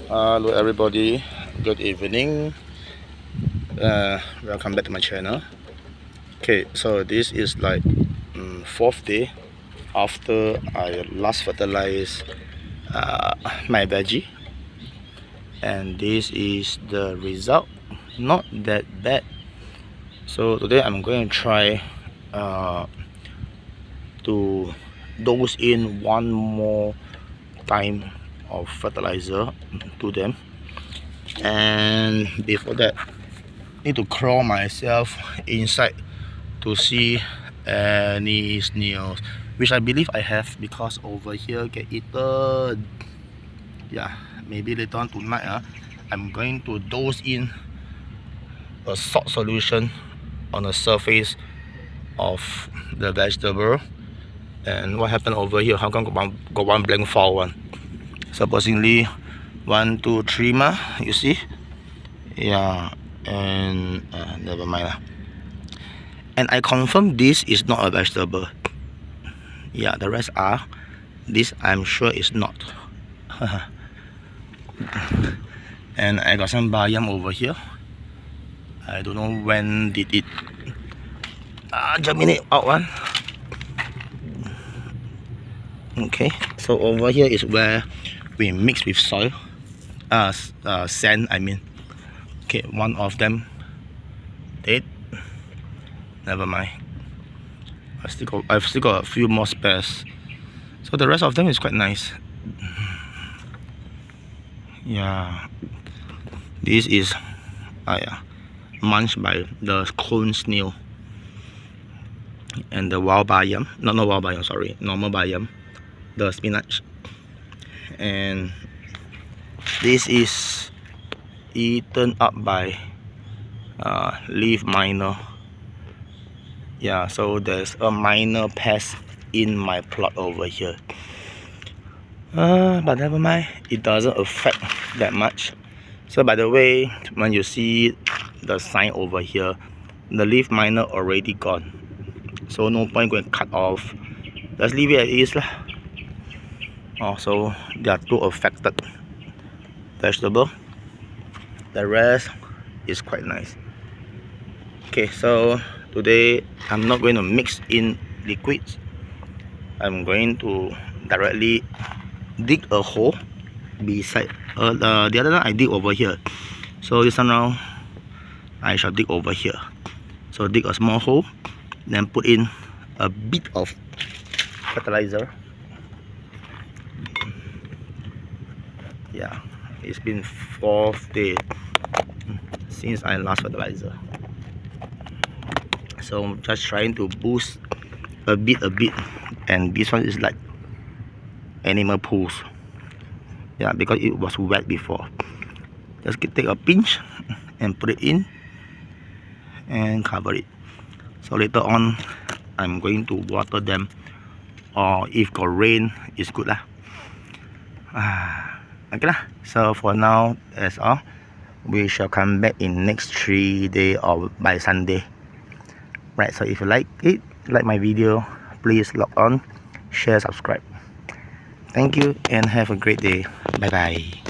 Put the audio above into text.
Hello everybody, good evening. Welcome back to my channel. Okay, so this is like fourth day after I last fertilized my veggie, and this is the result. Not that bad. So today I'm going to try to dose in one more time of fertilizer to them, and before that need to crawl myself inside to see any snails, which I believe I have, because over here get eaten. Yeah, maybe later on tonight I'm going to dose in a salt solution on the surface of the vegetable. And what happened over here? How come got one blank fall one? Supposedly 1 2 3 you see. Yeah, and never mind lah. And I confirm this is not a vegetable. Yeah, the rest are. This I'm sure is not. And I got some bayam over here. I don't know when did it germinate out one. Okay, so over here is where we mix with soil, sand I mean. Okay, one of them dead. Never mind. I've still got a few more spares. So the rest of them is quite nice. Yeah, this is munched by the cone snail and the wild bayam. Not wild bayam, sorry, normal bayam, the spinach. And this is eaten up by leaf miner. Yeah, so there's a minor pest in my plot over here. But never mind, it doesn't affect that much. So by the way, when you see the sign over here, the leaf miner already gone, so no point going to cut off. Let's leave it as is lah. So there are two affected vegetable. The rest is quite nice. Okay, so today I'm not going to mix in liquids. I'm going to directly dig a hole beside the other one I dig over here. So this one now I shall dig over here. So dig a small hole, then put in a bit of fertilizer. Yeah, it's been 4th day since I last fertilizer. So just trying to boost a bit, and this one is like animal pools. Yeah, because it was wet before. Just take a pinch and put it in and cover it. So later on I'm going to water them, or if got rain it's good lah. Okay lah. So for now that's all. We shall come back in next 3 days or by Sunday. Right, so if you like it, like my video, please log on, share, subscribe. Thank you and have a great day. Bye bye.